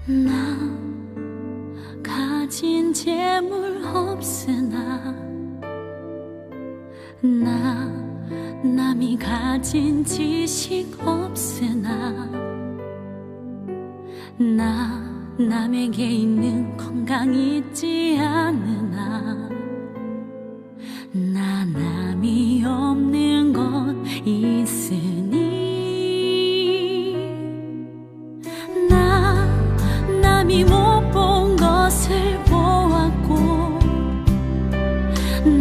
나 가진 재물 없으나 나 남이 가진 지식 없으나 나 남에게 있는 건강 있지 않으나 나 남이 없는 것 있으니 나 남이 못 본 것을 보았고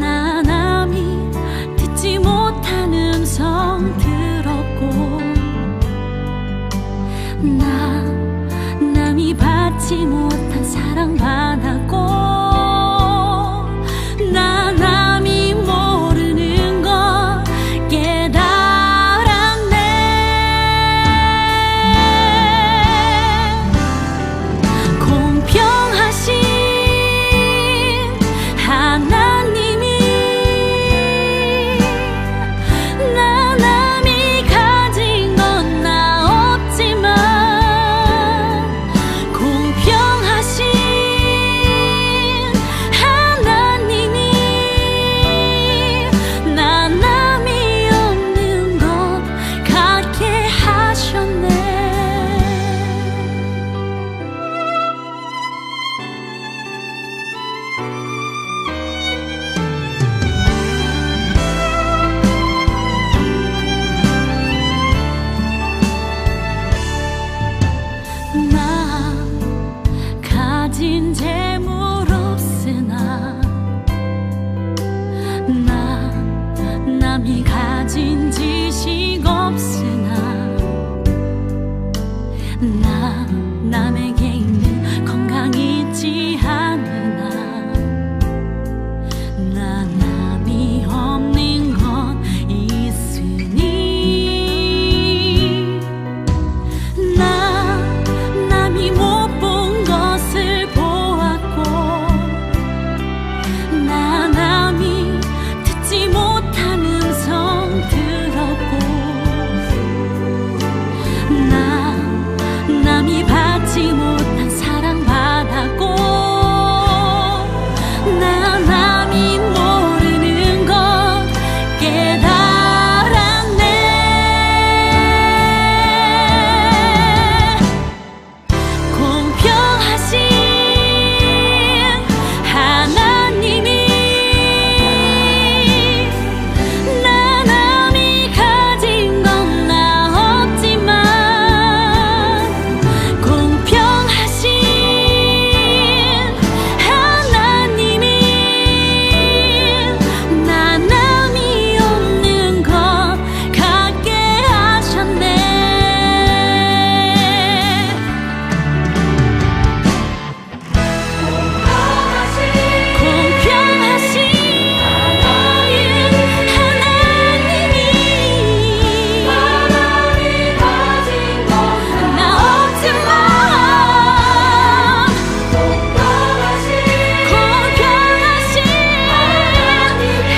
나 남이 듣지 못한 음성 들었고 나 남이 받지 못한 사랑 받았고 나 남이 모르는 것 깨달았네. 공평하신 하나님이 나 남이 가진 건 나 없지만 공평하신 하나님이 나 남이 없는 것 같게 하셨네. 나 가진 재물 없으나 나 남이 가진 지식 없으나 나 남에게 있는 건강 있지 않으나 나 남이 없는 것 있으니 나 남이 못 본 것을 보았고 나 남이 듣지 못한 음성 들었고 나 남이 받지 못한 사랑 받았고 나 남이 모르는 것 깨달았네. 공평하신 하나님이 나 남이 가진 건 나 없지만 공평하신 하나님이 나 남이 없는 것 같게 하셨네. 공평하신 하나님이 나 남이 가진 건 나 없지만 공평하신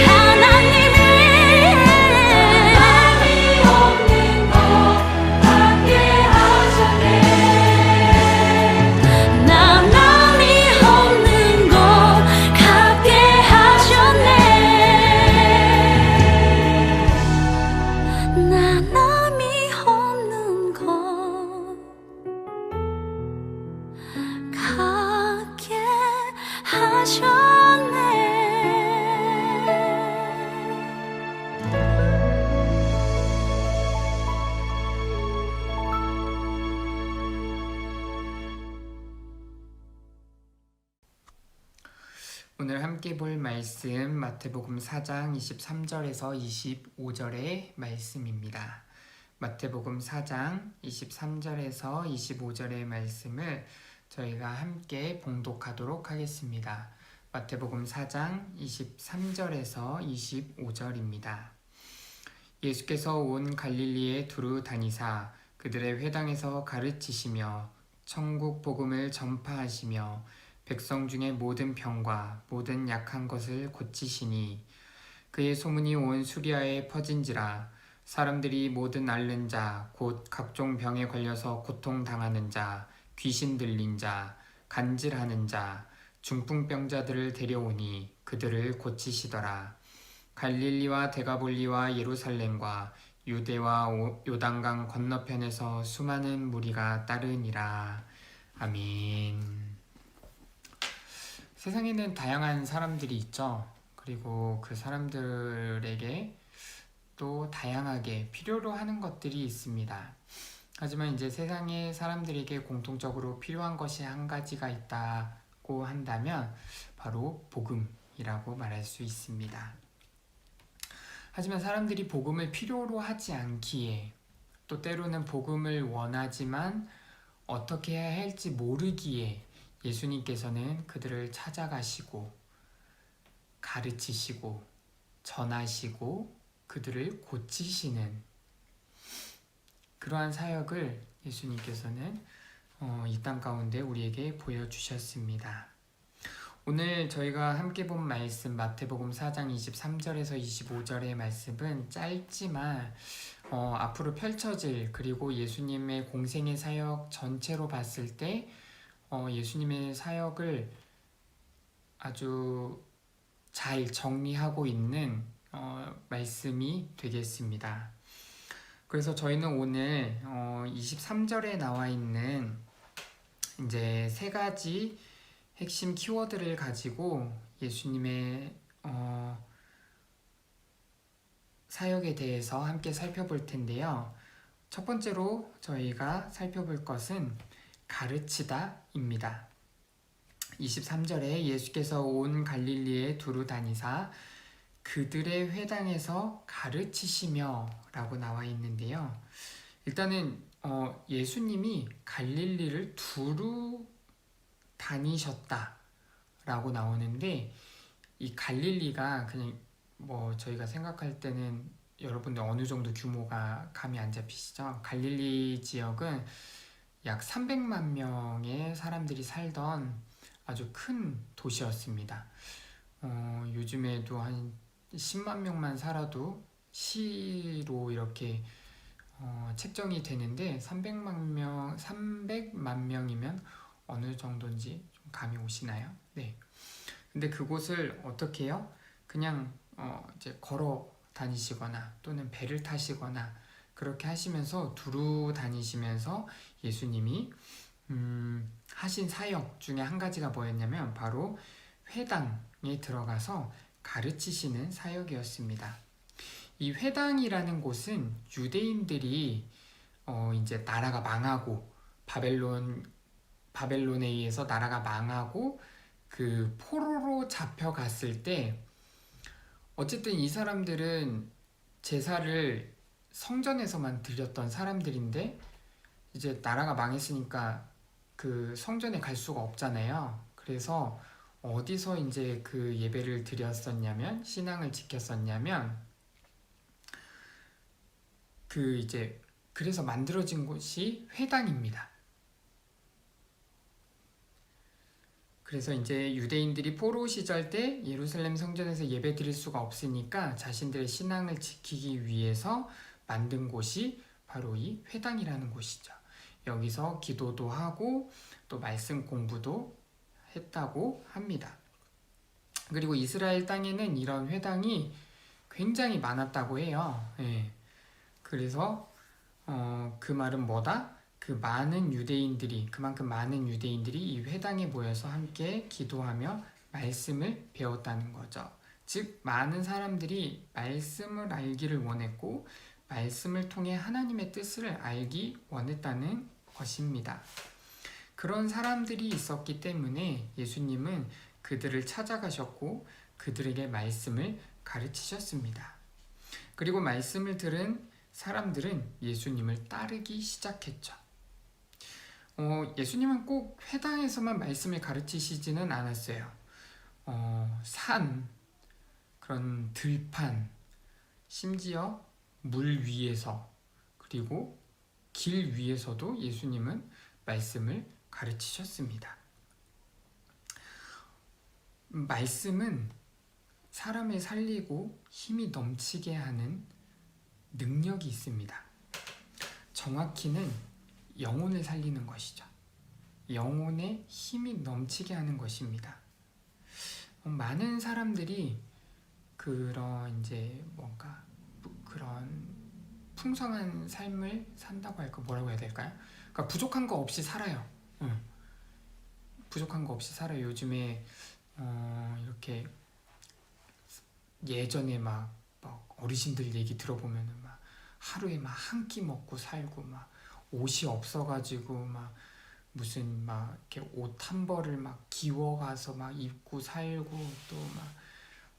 하나님이 나 남이 없는 것 같게 하셨네. 나 남이 없는 것 같게 하셨네. 오늘 함께 볼 말씀 마태복음 4장 23절에서 25절의 말씀입니다. 마태복음 4장 23절에서 25절의 말씀을 저희가 함께 봉독하도록 하겠습니다. 마태복음 4장 23절에서 25절입니다. 예수께서 온 갈릴리에 두루 다니사 그들의 회당에서 가르치시며 천국 복음을 전파하시며 백성 중에 모든 병과 모든 약한 것을 고치시니 그의 소문이 온 수리아에 퍼진지라. 사람들이 모든 앓는 자 곧 각종 병에 걸려서 고통당하는 자 귀신 들린 자, 간질하는 자, 중풍병자들을 데려오니 그들을 고치시더라. 갈릴리와 데가볼리와 예루살렘과 유대와 요단강 건너편에서 수많은 무리가 따르니라. 아멘. 세상에는 다양한 사람들이 있죠. 그리고 그 사람들에게 또 다양하게 필요로 하는 것들이 있습니다. 하지만 이제 세상의 사람들에게 공통적으로 필요한 것이 한 가지가 있다고 한다면 바로 복음이라고 말할 수 있습니다. 하지만 사람들이 복음을 필요로 하지 않기에 또 때로는 복음을 원하지만 어떻게 해야 할지 모르기에 예수님께서는 그들을 찾아가시고 가르치시고 전하시고 그들을 고치시는 그러한 사역을 예수님께서는 이 땅 가운데 우리에게 보여주셨습니다. 오늘 저희가 함께 본 말씀 마태복음 4장 23절에서 25절의 말씀은 짧지만 앞으로 펼쳐질 그리고 예수님의 공생의 사역 전체로 봤을 때 예수님의 사역을 아주 잘 정리하고 있는 말씀이 되겠습니다. 그래서 저희는 오늘 23절에 나와 있는 이제 세 가지 핵심 키워드를 가지고 예수님의 사역에 대해서 함께 살펴볼 텐데요. 첫 번째로 저희가 살펴볼 것은 가르치다입니다. 23절에 예수께서 온 갈릴리에 두루 다니사 그들의 회당에서 가르치시며 라고 나와 있는데요. 일단은 예수님이 갈릴리를 두루 다니셨다 라고 나오는데 이 갈릴리가 그냥 저희가 생각할 때는 여러분들 어느 정도 규모가 감이 안 잡히시죠? 갈릴리 지역은 약 300만 명의 사람들이 살던 아주 큰 도시였습니다. 요즘에도 한 10만 명만 살아도 시로 이렇게 책정이 되는데 300만 명이면 어느 정도인지 좀 감이 오시나요? 네. 근데 그곳을 어떻게 해요? 그냥 이제 걸어 다니시거나 또는 배를 타시거나 그렇게 하시면서 두루 다니시면서 예수님이 하신 사역 중에 한 가지가 뭐였냐면 바로 회당에 들어가서 가르치시는 사역이었습니다. 이 회당이라는 곳은 유대인들이 이제 나라가 망하고 바벨론에 의해서 나라가 망하고 그 포로로 잡혀갔을 때 어쨌든 이 사람들은 제사를 성전에서만 드렸던 사람들인데 이제 나라가 망했으니까 그 성전에 갈 수가 없잖아요. 그래서 어디서 이제 그 예배를 드렸었냐면 신앙을 지켰었냐면 그래서 만들어진 곳이 회당입니다. 그래서 이제 유대인들이 포로 시절 때 예루살렘 성전에서 예배 드릴 수가 없으니까 자신들의 신앙을 지키기 위해서 만든 곳이 바로 이 회당이라는 곳이죠. 여기서 기도도 하고 또 말씀 공부도 했다고 합니다. 그리고 이스라엘 땅에는 이런 회당이 굉장히 많았다고 해요. 예. 그래서 그 말은 뭐다? 그만큼 많은 유대인들이 이 회당에 모여서 함께 기도하며 말씀을 배웠다는 거죠. 즉 많은 사람들이 말씀을 알기를 원했고 말씀을 통해 하나님의 뜻을 알기 원했다는 것입니다. 그런 사람들이 있었기 때문에 예수님은 그들을 찾아가셨고 그들에게 말씀을 가르치셨습니다. 그리고 말씀을 들은 사람들은 예수님을 따르기 시작했죠. 예수님은 꼭 회당에서만 말씀을 가르치시지는 않았어요. 산, 그런 들판, 심지어 물 위에서 그리고 길 위에서도 예수님은 말씀을 가르치셨습니다. 말씀은 사람을 살리고 힘이 넘치게 하는 능력이 있습니다. 정확히는 영혼을 살리는 것이죠. 영혼의 힘이 넘치게 하는 것입니다. 많은 사람들이 그런 이제 뭔가 그런 풍성한 삶을 산다고 할까, 뭐라고 해야 될까요? 그러니까 부족한 거 없이 살아요. 부족한 거 없이 살아요. 요즘에 이렇게 예전에 막 어르신들 얘기 들어보면은 막 하루에 막 한 끼 먹고 살고 막 옷이 없어가지고 막 무슨 막 이렇게 옷 한 벌을 막 기워가서 막 입고 살고, 또 막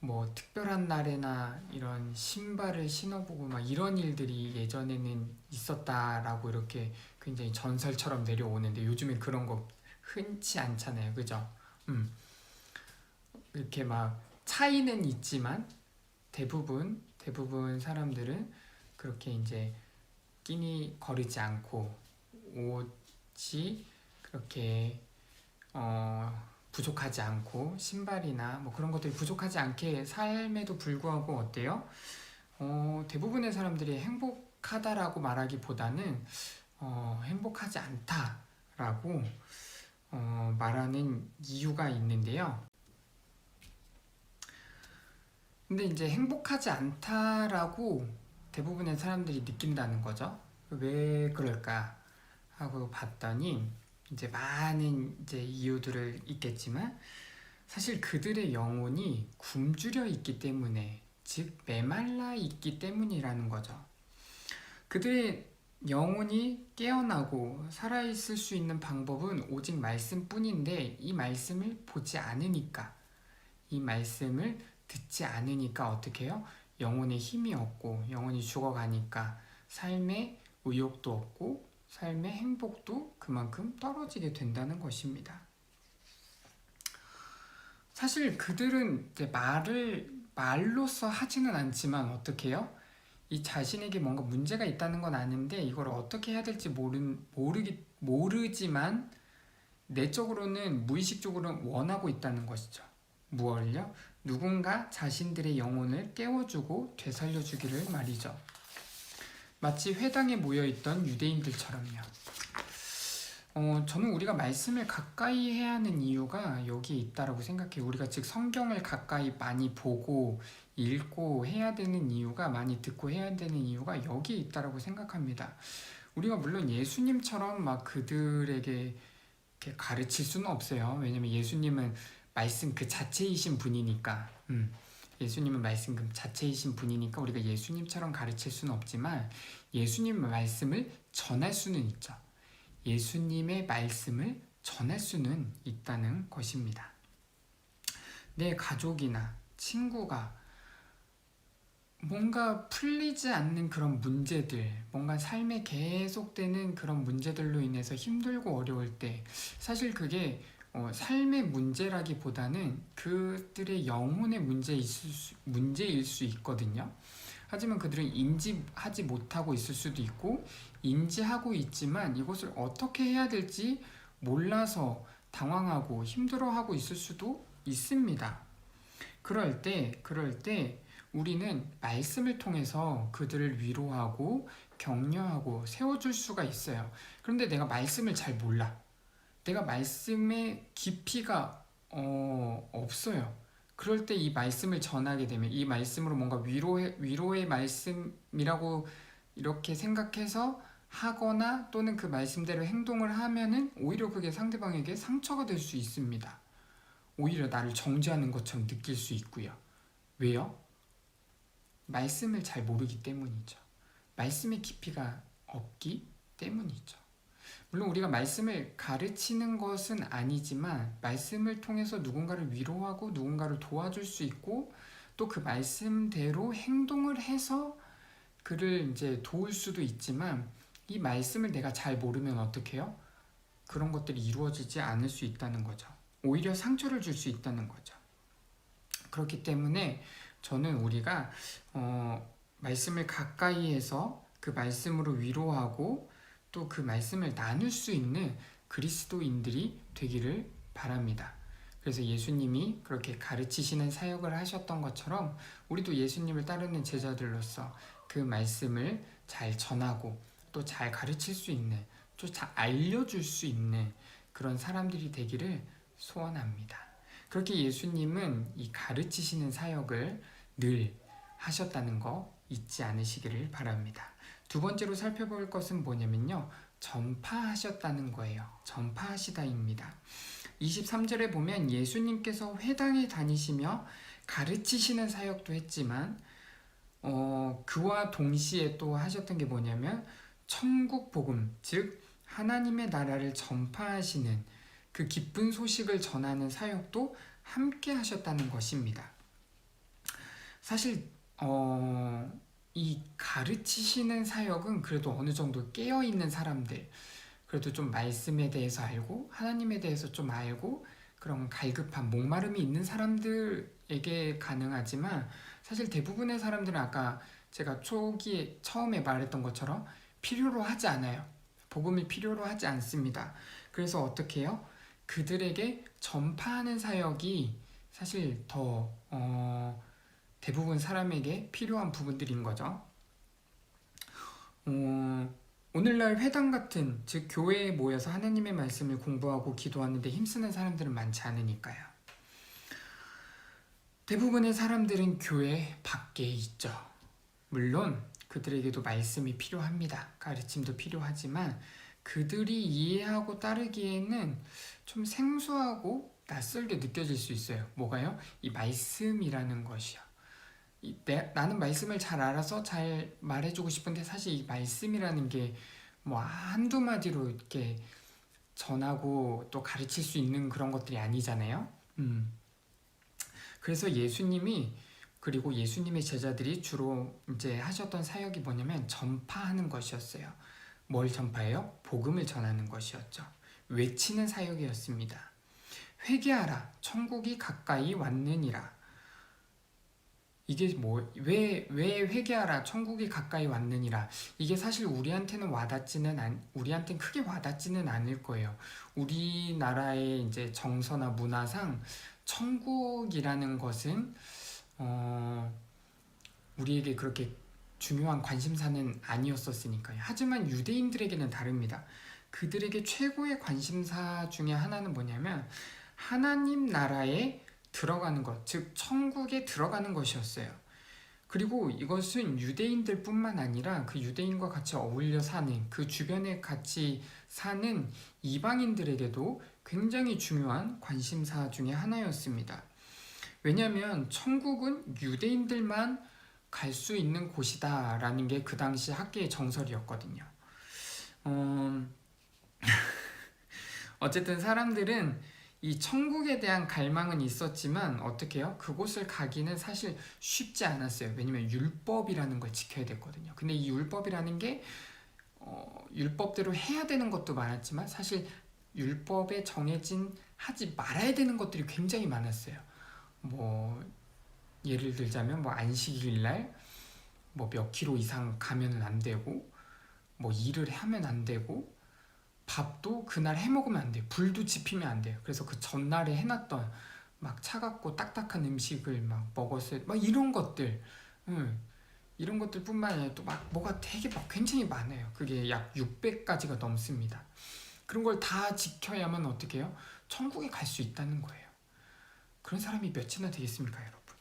뭐 특별한 날에나 이런 신발을 신어보고 막 이런 일들이 예전에는 있었다라고 이렇게 굉장히 전설처럼 내려오는데 요즘엔 그런 거 흔치 않잖아요. 그죠? 이렇게 막 차이는 있지만 대부분 사람들은 그렇게 이제 끼니 거르지 않고 옷이 그렇게 부족하지 않고 신발이나 뭐 그런 것들이 부족하지 않게 삶에도 불구하고 어때요? 대부분의 사람들이 행복하다라고 말하기보다는 행복하지 않다라고 말하는 이유가 있는데요. 근데 이제 행복하지 않다라고 대부분의 사람들이 느낀다는 거죠. 왜 그럴까 하고 봤더니 이제 많은 이제 이유들을 있겠지만 사실 그들의 영혼이 굶주려 있기 때문에, 즉 메말라 있기 때문이라는 거죠. 그들의 영혼이 깨어나고 살아있을 수 있는 방법은 오직 말씀뿐인데 이 말씀을 보지 않으니까, 이 말씀을 듣지 않으니까 어떻게 해요? 영혼에 힘이 없고 영혼이 죽어가니까 삶의 의욕도 없고 삶의 행복도 그만큼 떨어지게 된다는 것입니다. 사실 그들은 이제 말로써 하지는 않지만 어떻게 해요? 이 자신에게 뭔가 문제가 있다는 건 아는데 이걸 어떻게 해야 될지 모르지만 내적으로는 무의식적으로는 원하고 있다는 것이죠. 무엇을요? 누군가 자신들의 영혼을 깨워주고 되살려주기를 말이죠. 마치 회당에 모여있던 유대인들처럼요. 저는 우리가 말씀을 가까이 해야 하는 이유가 여기에 있다라고 생각해요. 우리가 즉 성경을 가까이 많이 보고 읽고 해야 되는 이유가, 많이 듣고 해야 되는 이유가 여기에 있다라고 생각합니다. 우리가 물론 예수님처럼 막 그들에게 이렇게 가르칠 수는 없어요. 왜냐면 예수님은 말씀 그 자체이신 분이니까. 예수님은 말씀 그 자체이신 분이니까 우리가 예수님처럼 가르칠 수는 없지만 예수님의 말씀을 전할 수는 있죠. 예수님의 말씀을 전할 수는 있다는 것입니다. 내 가족이나 친구가 뭔가 풀리지 않는 그런 문제들, 뭔가 삶에 계속되는 그런 문제들로 인해서 힘들고 어려울 때 사실 그게 삶의 문제라기보다는 그들의 영혼의 문제일 수 있거든요. 하지만 그들은 인지하지 못하고 있을 수도 있고 인지하고 있지만 이것을 어떻게 해야 될지 몰라서 당황하고 힘들어하고 있을 수도 있습니다. 그럴 때 우리는 말씀을 통해서 그들을 위로하고 격려하고 세워줄 수가 있어요. 그런데 내가 말씀을 잘 몰라. 내가 말씀의 깊이가 없어요. 그럴 때 이 말씀을 전하게 되면 이 말씀으로 뭔가 위로의 말씀이라고 이렇게 생각해서 하거나 또는 그 말씀대로 행동을 하면은 오히려 그게 상대방에게 상처가 될 수 있습니다. 오히려 나를 정죄하는 것처럼 느낄 수 있고요. 왜요? 말씀을 잘 모르기 때문이죠. 말씀의 깊이가 없기 때문이죠. 물론 우리가 말씀을 가르치는 것은 아니지만 말씀을 통해서 누군가를 위로하고 누군가를 도와줄 수 있고 또 그 말씀대로 행동을 해서 그를 이제 도울 수도 있지만 이 말씀을 내가 잘 모르면 어떻게 해요? 그런 것들이 이루어지지 않을 수 있다는 거죠. 오히려 상처를 줄 수 있다는 거죠. 그렇기 때문에 저는 우리가 말씀을 가까이 해서 그 말씀으로 위로하고 또 그 말씀을 나눌 수 있는 그리스도인들이 되기를 바랍니다. 그래서 예수님이 그렇게 가르치시는 사역을 하셨던 것처럼 우리도 예수님을 따르는 제자들로서 그 말씀을 잘 전하고 또 잘 가르칠 수 있는, 또 잘 알려줄 수 있는 그런 사람들이 되기를 소원합니다. 그렇게 예수님은 이 가르치시는 사역을 늘 하셨다는 거 잊지 않으시기를 바랍니다. 두 번째로 살펴볼 것은 뭐냐면요, 전파하셨다는 거예요. 전파하시다입니다. 23절에 보면 예수님께서 회당에 다니시며 가르치시는 사역도 했지만 그와 동시에 또 하셨던 게 뭐냐면 천국 복음, 즉 하나님의 나라를 전파하시는 그 기쁜 소식을 전하는 사역도 함께 하셨다는 것입니다. 사실 이 가르치시는 사역은 그래도 어느 정도 깨어있는 사람들, 그래도 좀 말씀에 대해서 알고 하나님에 대해서 좀 알고 그런 갈급한 목마름이 있는 사람들에게 가능하지만, 사실 대부분의 사람들은 아까 제가 초기에 처음에 말했던 것처럼 필요로 하지 않아요. 복음을 필요로 하지 않습니다. 그래서 어떻게 해요? 그들에게 전파하는 사역이 사실 더 대부분 사람에게 필요한 부분들인 거죠. 오늘날 회당 같은, 즉 교회에 모여서 하나님의 말씀을 공부하고 기도하는데 힘쓰는 사람들은 많지 않으니까요. 대부분의 사람들은 교회 밖에 있죠. 물론 그들에게도 말씀이 필요합니다. 가르침도 필요하지만 그들이 이해하고 따르기에는 좀 생소하고 낯설게 느껴질 수 있어요. 뭐가요? 이 말씀이라는 것이요. 나는 말씀을 잘 알아서 잘 말해주고 싶은데 사실 이 말씀이라는 게 뭐 한두 마디로 이렇게 전하고 또 가르칠 수 있는 그런 것들이 아니잖아요. 그래서 예수님이, 그리고 예수님의 제자들이 주로 이제 하셨던 사역이 뭐냐면 전파하는 것이었어요. 뭘 전파해요? 복음을 전하는 것이었죠. 외치는 사역이었습니다. 회개하라, 천국이 가까이 왔느니라. 이게 왜 회개하라, 천국이 가까이 왔느니라. 이게 사실 우리한테는 우리한테는 크게 와닿지는 않을 거예요. 우리나라의 이제 정서나 문화상 천국이라는 것은 우리에게 그렇게 중요한 관심사는 아니었었으니까요. 하지만 유대인들에게는 다릅니다. 그들에게 최고의 관심사 중에 하나는 뭐냐면 하나님 나라에 들어가는 것, 즉 천국에 들어가는 것이었어요. 그리고 이것은 유대인들 뿐만 아니라 그 유대인과 같이 어울려 사는, 그 주변에 같이 사는 이방인들에게도 굉장히 중요한 관심사 중에 하나였습니다. 왜냐하면 천국은 유대인들만 갈 수 있는 곳이다 라는 게 그 당시 학계의 정설이었거든요. 어쨌든 사람들은 이 천국에 대한 갈망은 있었지만 어떻게 해요? 그곳을 가기는 사실 쉽지 않았어요. 왜냐면 율법이라는 걸 지켜야 됐거든요. 근데 이 율법이라는 게 율법대로 해야 되는 것도 많았지만 사실 율법에 정해진 하지 말아야 되는 것들이 굉장히 많았어요. 뭐 예를 들자면 뭐 안식일날 뭐 몇 킬로 이상 가면은 안 되고, 뭐 일을 하면 안 되고, 밥도 그날 해먹으면 안 돼요. 불도 지피면 안 돼요. 그래서 그 전날에 해놨던 막 차갑고 딱딱한 음식을 막 먹었을 막 이런 것들, 이런 것들 뿐만 아니라 또 막 뭐가 되게 막 굉장히 많아요. 그게 약 600가지가 넘습니다. 그런 걸 다 지켜야만 어떻게 해요? 천국에 갈 수 있다는 거예요. 그런 사람이 몇이나 되겠습니까, 여러분?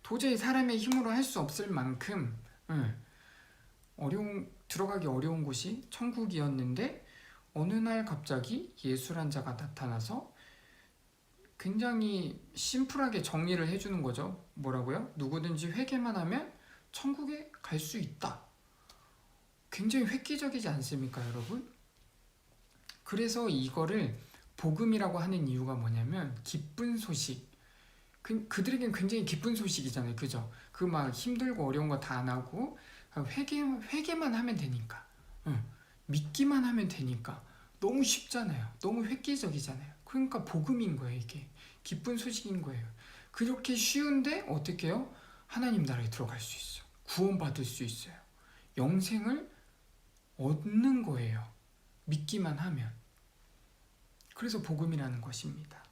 도저히 사람의 힘으로 할 수 없을 만큼 들어가기 어려운 곳이 천국이었는데, 어느 날 갑자기 예수란 자가 나타나서 굉장히 심플하게 정리를 해주는 거죠. 뭐라고요? 누구든지 회개만 하면 천국에 갈 수 있다. 굉장히 획기적이지 않습니까, 여러분? 그래서 이거를 복음이라고 하는 이유가 뭐냐면 기쁜 소식. 그들에겐 굉장히 기쁜 소식이잖아요. 그죠? 그 막 힘들고 어려운 거 다 안 하고 회개만 하면 되니까, 믿기만 하면 되니까 너무 쉽잖아요. 너무 획기적이잖아요. 그러니까 복음인 거예요. 이게 기쁜 소식인 거예요. 그렇게 쉬운데 어떻게 해요? 하나님 나라에 들어갈 수 있어요. 구원받을 수 있어요. 영생을 얻는 거예요. 믿기만 하면. 그래서 복음이라는 것입니다.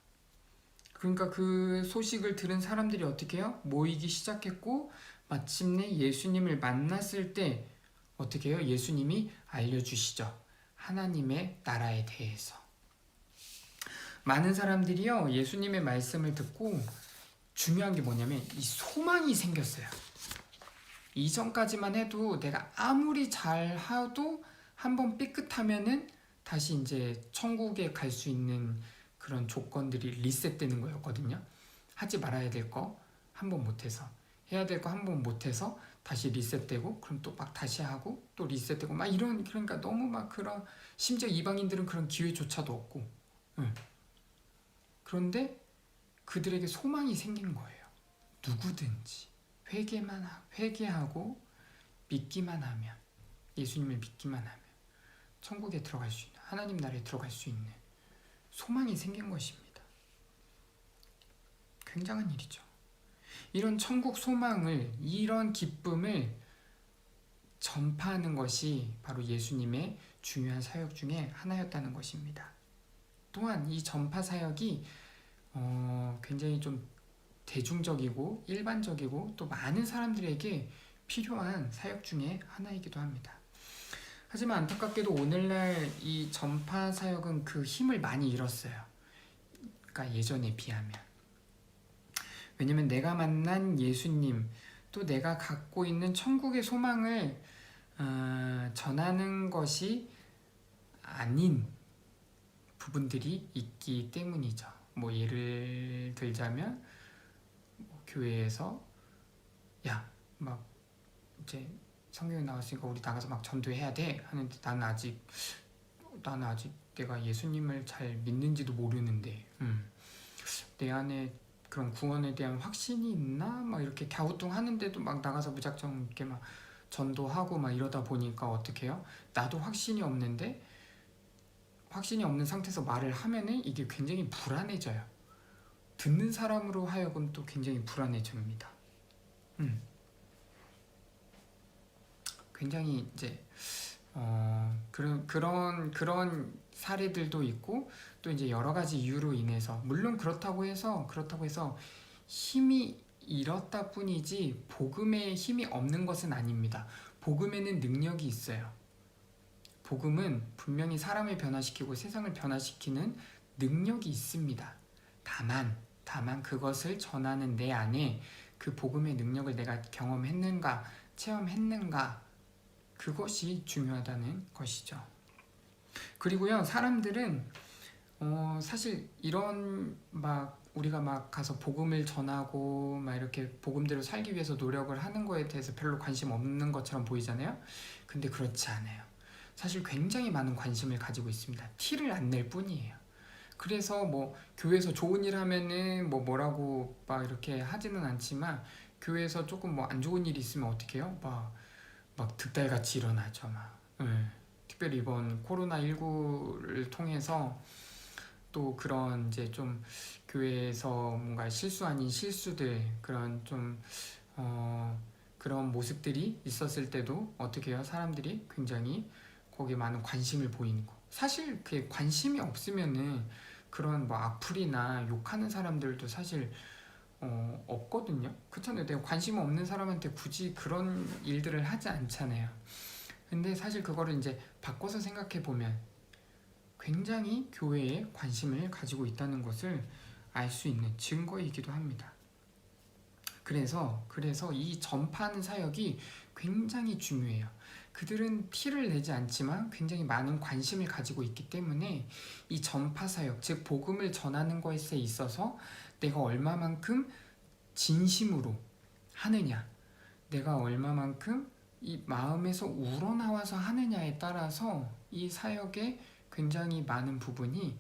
그러니까 그 소식을 들은 사람들이 어떻게 해요? 모이기 시작했고, 마침내 예수님을 만났을 때 어떻게 해요? 예수님이 알려주시죠. 하나님의 나라에 대해서. 많은 사람들이요, 예수님의 말씀을 듣고 중요한 게 뭐냐면 이 소망이 생겼어요. 이전까지만 해도 내가 아무리 잘해도 한번 삐끗하면은 다시 이제 천국에 갈 수 있는 그런 조건들이 리셋되는 거였거든요. 하지 말아야 될 거 한번 못해서, 해야 될 거 한번 못해서 다시 리셋되고, 그럼 또 막 다시 하고 또 리셋되고 막 이런, 그러니까 너무 막 그런, 심지어 이방인들은 그런 기회조차도 없고, 그런데 그들에게 소망이 생긴 거예요. 누구든지 회개하고 믿기만 하면, 예수님을 믿기만 하면 천국에 들어갈 수 있는, 하나님 나라에 들어갈 수 있는 소망이 생긴 것입니다. 굉장한 일이죠. 이런 천국 소망을, 이런 기쁨을 전파하는 것이 바로 예수님의 중요한 사역 중에 하나였다는 것입니다. 또한 이 전파 사역이 굉장히 좀 대중적이고 일반적이고 또 많은 사람들에게 필요한 사역 중에 하나이기도 합니다. 하지만 안타깝게도 오늘날 이 전파 사역은 그 힘을 많이 잃었어요. 그러니까 예전에 비하면. 왜냐면 내가 만난 예수님, 또 내가 갖고 있는 천국의 소망을 전하는 것이 아닌 부분들이 있기 때문이죠. 뭐 예를 들자면 교회에서 야, 막 이제 성경에 나왔으니까 우리 나가서 막 전도해야 돼 하는데 나는 아직 내가 예수님을 잘 믿는지도 모르는데 내 안에 그런 구원에 대한 확신이 있나? 막 이렇게 갸우뚱하는데도 막 나가서 무작정 이렇게 막 전도하고 막 이러다 보니까 어떻게 해요? 나도 확신이 없는 상태에서 말을 하면은 이게 굉장히 불안해져요. 듣는 사람으로 하여금 또 굉장히 불안해집니다. 굉장히 이제 그런 사례들도 있고, 또 이제 여러 가지 이유로 인해서, 물론 그렇다고 해서 힘이 잃었다 뿐이지 복음에 힘이 없는 것은 아닙니다. 복음에는 능력이 있어요. 복음은 분명히 사람을 변화시키고 세상을 변화시키는 능력이 있습니다. 다만 그것을 전하는 내 안에 그 복음의 능력을 내가 경험했는가, 체험했는가, 그것이 중요하다는 것이죠. 그리고요, 사람들은 사실 이런 우리가 막 가서 복음을 전하고 막 이렇게 복음대로 살기 위해서 노력을 하는 거에 대해서 별로 관심 없는 것처럼 보이잖아요. 근데 그렇지 않아요. 사실 굉장히 많은 관심을 가지고 있습니다. 티를 안 낼 뿐이에요. 그래서 뭐 교회에서 좋은 일 하면은 뭐라고 막 이렇게 하지는 않지만, 교회에서 조금 뭐 안 좋은 일이 있으면 어떻게 해요? 막 득달같이 일어나죠. 특별히 이번 코로나19를 통해서 또 그런 이제 좀 교회에서 뭔가 실수 아닌 실수들, 그런 좀 그런 모습들이 있었을 때도 어떻게 해요? 사람들이 굉장히 거기에 많은 관심을 보이는 거. 사실 그 관심이 없으면은 그런 뭐 악플이나 욕하는 사람들도 사실 없거든요. 그렇잖아요. 내가 관심 없는 사람한테 굳이 그런 일들을 하지 않잖아요. 근데 사실 그거를 이제 바꿔서 생각해 보면 굉장히 교회에 관심을 가지고 있다는 것을 알 수 있는 증거이기도 합니다. 그래서 이 전파하는 사역이 굉장히 중요해요. 그들은 티를 내지 않지만 굉장히 많은 관심을 가지고 있기 때문에 이 전파 사역, 즉 복음을 전하는 것에 있어서 내가 얼마만큼 진심으로 하느냐, 내가 얼마만큼 이 마음에서 우러나와서 하느냐에 따라서 이 사역에 굉장히 많은 부분이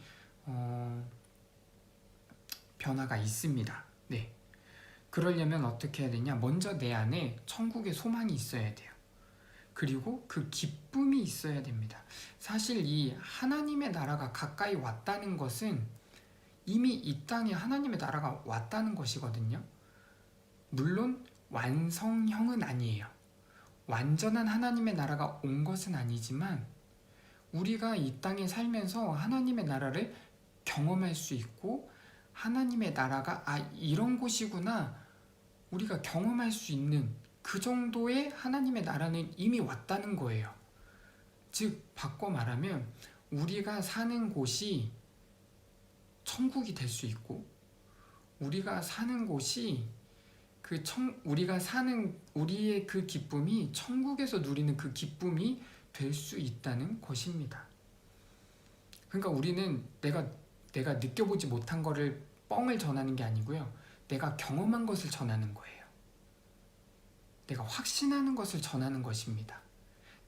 변화가 있습니다. 네. 그러려면 어떻게 해야 되냐? 먼저 내 안에 천국의 소망이 있어야 돼요. 그리고 그 기쁨이 있어야 됩니다. 사실 이 하나님의 나라가 가까이 왔다는 것은 이미 이 땅에 하나님의 나라가 왔다는 것이거든요. 물론 완성형은 아니에요. 완전한 하나님의 나라가 온 것은 아니지만 우리가 이 땅에 살면서 하나님의 나라를 경험할 수 있고, 하나님의 나라가 이런 곳이구나 우리가 경험할 수 있는 그 정도의 하나님의 나라는 이미 왔다는 거예요. 즉 바꿔 말하면 우리가 사는 곳이 천국이 될 수 있고, 우리가 사는 곳이 우리가 사는 우리의 그 기쁨이 천국에서 누리는 그 기쁨이 될 수 있다는 것입니다. 그러니까 우리는 내가 느껴보지 못한 거를 뻥을 전하는 게 아니고요, 내가 경험한 것을 전하는 거예요. 내가 확신하는 것을 전하는 것입니다.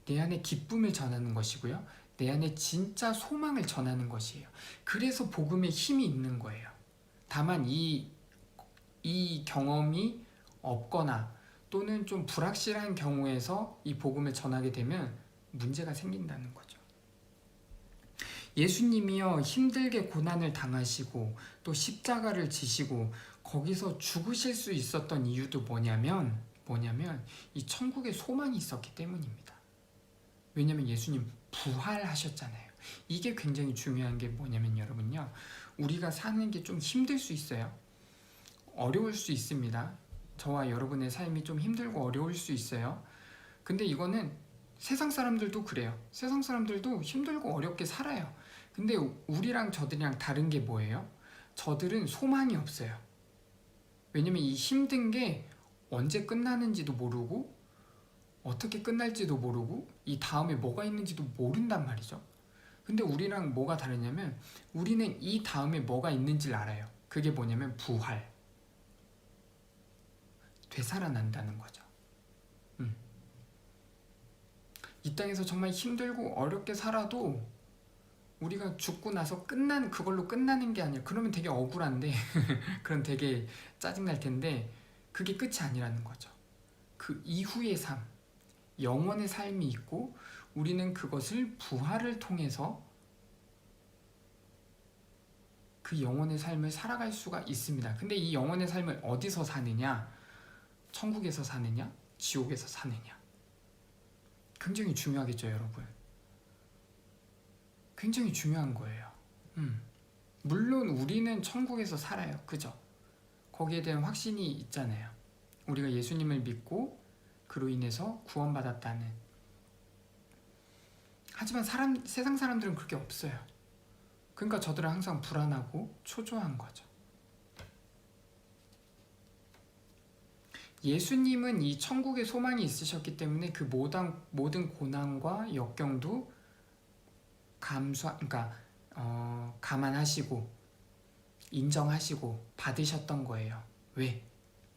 내 안에 기쁨을 전하는 것이고요, 내 안에 진짜 소망을 전하는 것이에요. 그래서 복음에 힘이 있는 거예요. 다만 이 경험이 없거나 또는 좀 불확실한 경우에서 이 복음을 전하게 되면 문제가 생긴다는 거죠. 예수님이요, 힘들게 고난을 당하시고 또 십자가를 지시고 거기서 죽으실 수 있었던 이유도 뭐냐면 이 천국에 소망이 있었기 때문입니다. 왜냐면 예수님 부활하셨잖아요. 이게 굉장히 중요한 게 뭐냐면 여러분요, 우리가 사는 게 좀 힘들 수 있어요. 어려울 수 있습니다. 저와 여러분의 삶이 좀 힘들고 어려울 수 있어요. 근데 이거는 세상 사람들도 그래요. 세상 사람들도 힘들고 어렵게 살아요. 근데 우리랑 저들이랑 다른 게 뭐예요? 저들은 소망이 없어요. 왜냐면 이 힘든 게 언제 끝나는지도 모르고 어떻게 끝날지도 모르고 이 다음에 뭐가 있는지도 모른단 말이죠. 근데 우리랑 뭐가 다르냐면 우리는 이 다음에 뭐가 있는지를 알아요. 그게 뭐냐면 부활, 되살아난다는 거죠. 이 땅에서 정말 힘들고 어렵게 살아도 우리가 죽고 나서 그걸로 끝나는 게 아니라, 그러면 되게 억울한데 그럼 되게 짜증날 텐데 그게 끝이 아니라는 거죠. 그 이후의 삶, 영원의 삶이 있고 우리는 그것을 부활을 통해서 그 영원의 삶을 살아갈 수가 있습니다. 근데 이 영원의 삶을 어디서 사느냐? 천국에서 사느냐? 지옥에서 사느냐? 굉장히 중요하겠죠, 여러분. 굉장히 중요한 거예요. 물론 우리는 천국에서 살아요. 그죠? 거기에 대한 확신이 있잖아요. 우리가 예수님을 믿고 그로 인해서 구원받았다는. 하지만 세상 사람들은 그렇게 없어요. 그러니까 저들은 항상 불안하고 초조한 거죠. 예수님은 이 천국의 소망이 있으셨기 때문에 그 모든 고난과 역경도 감안하시고 인정하시고 받으셨던 거예요. 왜?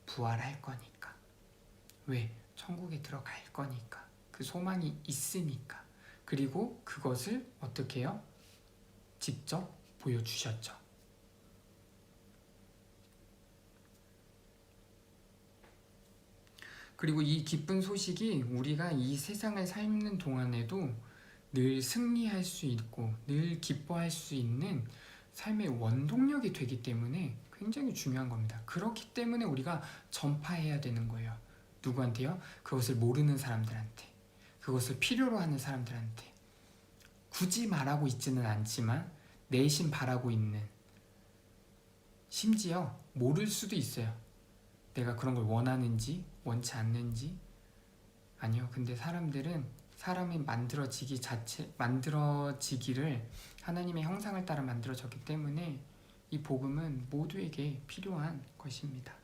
부활할 거니까. 왜? 천국에 들어갈 거니까. 그 소망이 있으니까. 그리고 그것을 어떻게 해요? 직접 보여주셨죠. 그리고 이 기쁜 소식이 우리가 이 세상을 삶는 동안에도 늘 승리할 수 있고 늘 기뻐할 수 있는 삶의 원동력이 되기 때문에 굉장히 중요한 겁니다. 그렇기 때문에 우리가 전파해야 되는 거예요. 누구한테요? 그것을 모르는 사람들한테, 그것을 필요로 하는 사람들한테. 굳이 말하고 있지는 않지만 내심 바라고 있는, 심지어 모를 수도 있어요. 내가 그런 걸 원하는지 원치 않는지. 아니요. 근데 사람이 만들어지기를 하나님의 형상을 따라 만들어졌기 때문에 이 복음은 모두에게 필요한 것입니다.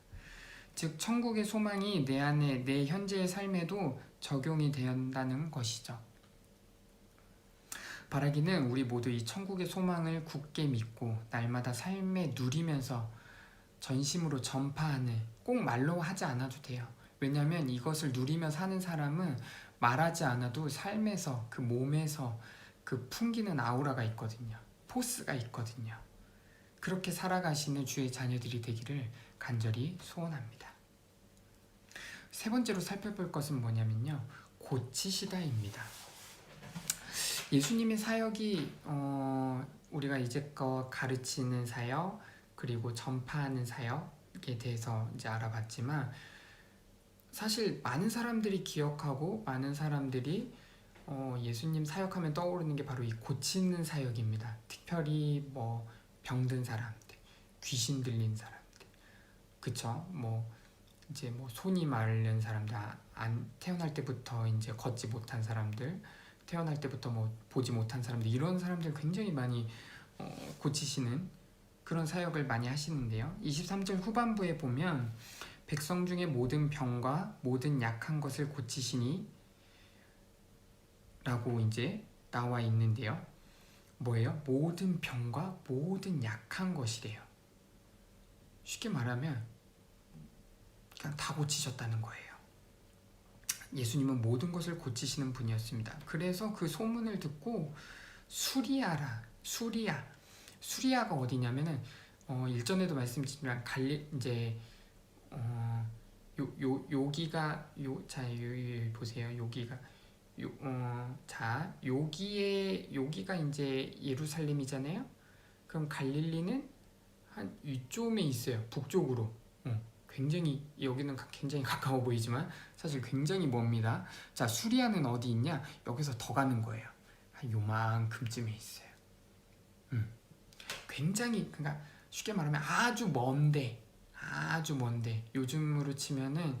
즉 천국의 소망이 내 안에, 내 현재의 삶에도 적용이 된다는 것이죠. 바라기는 우리 모두 이 천국의 소망을 굳게 믿고 날마다 삶에 누리면서 전심으로 전파하는, 꼭 말로 하지 않아도 돼요. 왜냐하면 이것을 누리며 사는 사람은 말하지 않아도 삶에서, 그 몸에서 그 풍기는 아우라가 있거든요. 포스가 있거든요. 그렇게 살아가시는 주의 자녀들이 되기를 간절히 소원합니다. 세 번째로 살펴볼 것은 뭐냐면요, 고치시다입니다. 예수님의 사역이 우리가 이제껏 가르치는 사역, 그리고 전파하는 사역에 대해서 이제 알아봤지만, 사실 많은 사람들이 기억하고 많은 사람들이 예수님 사역하면 떠오르는 게 바로 이 고치는 사역입니다. 특별히 뭐 병든 사람들, 귀신 들린 사람들, 그쵸? 이제 손이 마른 사람들, 태어날 때부터 이제 걷지 못한 사람들, 태어날 때부터 뭐 보지 못한 사람들, 이런 사람들 굉장히 많이 고치시는 그런 사역을 많이 하시는데요. 23절 후반부에 보면 백성 중에 모든 병과 모든 약한 것을 고치시니 라고 이제 나와 있는데요. 뭐예요? 모든 병과 모든 약한 것이래요. 쉽게 말하면 그냥 다 고치셨다는 거예요. 예수님은 모든 것을 고치시는 분이었습니다. 그래서 그 소문을 듣고 수리아가 어디냐면은 일전에도 말씀드렸지만 여기가 보세요. 여기가 이제 예루살렘이잖아요. 그럼 갈릴리는 한 이쯤에 있어요. 북쪽으로. 굉장히 여기는 굉장히 가까워 보이지만 사실 굉장히 멉니다. 자, 수리아는 어디 있냐? 여기서 더 가는 거예요. 한 요만큼쯤에 있어요. 굉장히, 그러니까 쉽게 말하면 아주 먼데 요즘으로 치면은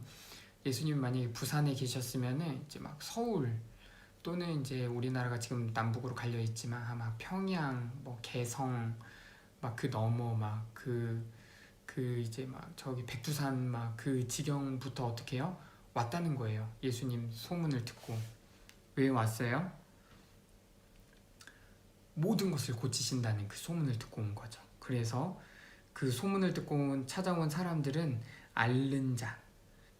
예수님 만약에 부산에 계셨으면은 이제 막 서울 또는 이제 우리나라가 지금 남북으로 갈려 있지만 아마 평양, 뭐 개성, 막 그 넘어 막 이제 막 저기 백두산 막 그 지경부터 어떻게 해요? 왔다는 거예요. 예수님 소문을 듣고. 왜 왔어요? 모든 것을 고치신다는 그 소문을 듣고 온 거죠. 그래서 그 소문을 듣고 찾아온 사람들은 앓는 자,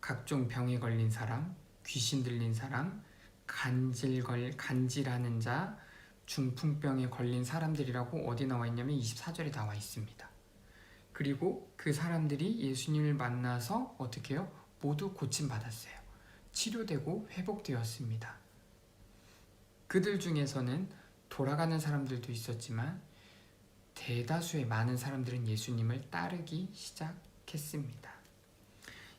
각종 병에 걸린 사람, 귀신 들린 사람, 간질하는 자, 중풍병에 걸린 사람들이라고 어디 나와 있냐면 24절에 나와 있습니다. 그리고 그 사람들이 예수님을 만나서 어떻게 해요? 모두 고침받았어요. 치료되고 회복되었습니다. 그들 중에서는 돌아가는 사람들도 있었지만 대다수의 많은 사람들은 예수님을 따르기 시작했습니다.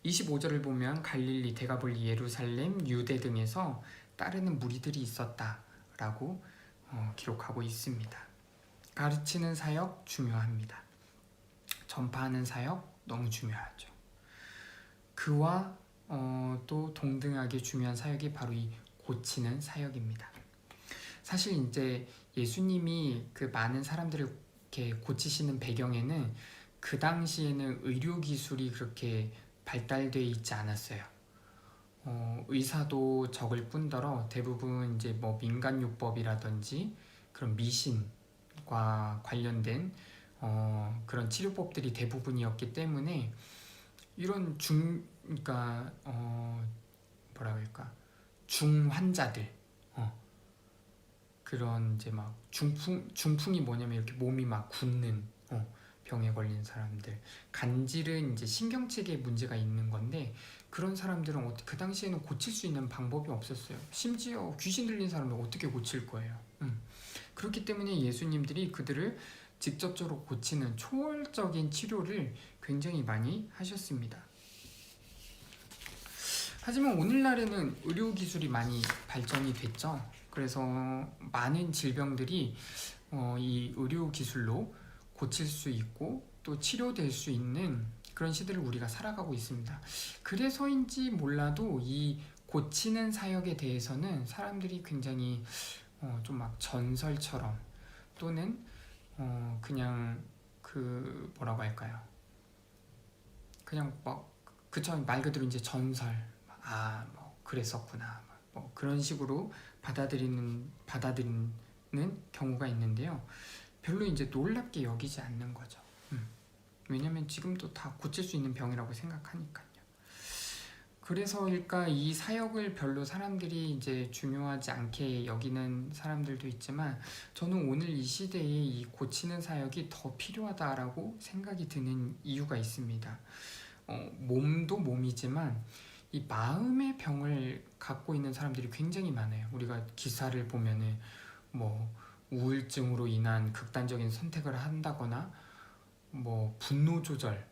25절을 보면 갈릴리, 데가볼리, 예루살렘, 유대 등에서 따르는 무리들이 있었다라고 기록하고 있습니다. 가르치는 사역 중요합니다. 전파하는 사역 너무 중요하죠. 그와 또 동등하게 중요한 사역이 바로 이 고치는 사역입니다. 사실 이제 예수님이 그 많은 사람들을 이렇게 고치시는 배경에는 그 당시에는 의료 기술이 그렇게 발달되어 있지 않았어요. 의사도 적을 뿐더러 대부분 이제 뭐 민간요법이라든지 그런 미신과 관련된 그런 치료법들이 대부분이었기 때문에 이런 그러니까 뭐라 그럴까, 중환자들, 그런 이제 막 중풍이 뭐냐면 이렇게 몸이 막 굳는 병에 걸린 사람들, 간질은 이제 신경체계에 문제가 있는 건데 그런 사람들은 그 당시에는 고칠 수 있는 방법이 없었어요. 심지어 귀신 들린 사람을 어떻게 고칠 거예요. 그렇기 때문에 예수님들이 그들을 직접적으로 고치는 초월적인 치료를 굉장히 많이 하셨습니다. 하지만 오늘날에는 의료기술이 많이 발전이 됐죠. 그래서 많은 질병들이 이 의료기술로 고칠 수 있고 또 치료될 수 있는 그런 시대를 우리가 살아가고 있습니다. 그래서인지 몰라도 이 고치는 사역에 대해서는 사람들이 굉장히 좀 막 전설처럼 또는 그냥 그 뭐라고 할까요? 그냥 막 그쵸, 말 그대로 이제 전설, 뭐 그랬었구나, 뭐 그런 식으로 받아들이는 경우가 있는데요. 별로 이제 놀랍게 여기지 않는 거죠. 왜냐면 지금도 다 고칠 수 있는 병이라고 생각하니까요. 그래서일까 이 사역을 별로 사람들이 이제 중요하지 않게 여기는 사람들도 있지만 저는 오늘 이 시대에 이 고치는 사역이 더 필요하다라고 생각이 드는 이유가 있습니다. 몸도 몸이지만 이 마음의 병을 갖고 있는 사람들이 굉장히 많아요. 우리가 기사를 보면은 뭐 우울증으로 인한 극단적인 선택을 한다거나 뭐 분노 조절,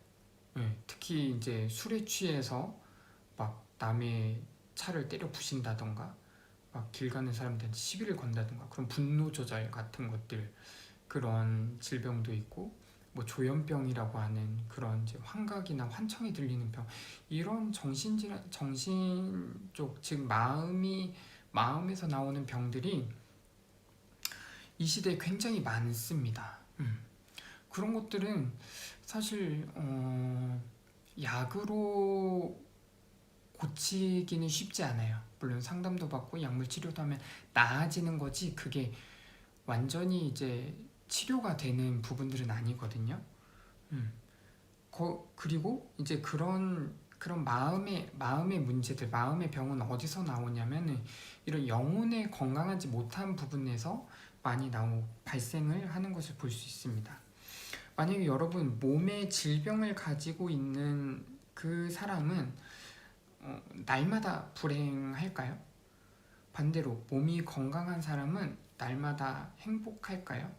특히 이제 술에 취해서 막 남의 차를 때려 부신다던가 막 길 가는 사람들한테 시비를 건다던가 그런 분노 조절 같은 것들, 그런 질병도 있고 뭐 조현병이라고 하는 그런 이제 환각이나 환청이 들리는 병, 이런 정신 쪽, 즉 마음에서 나오는 병들이 이 시대에 굉장히 많습니다. 그런 것들은 사실 약으로 고치기는 쉽지 않아요. 물론 상담도 받고 약물 치료도 하면 나아지는 거지 그게 완전히 이제 치료가 되는 부분들은 아니거든요. 그리고 이제 그런 마음의 문제들, 마음의 병은 어디서 나오냐면은 이런 영혼에 건강하지 못한 부분에서 많이 발생을 하는 것을 볼 수 있습니다. 만약에 여러분 몸에 질병을 가지고 있는 그 사람은 날마다 불행할까요? 반대로 몸이 건강한 사람은 날마다 행복할까요?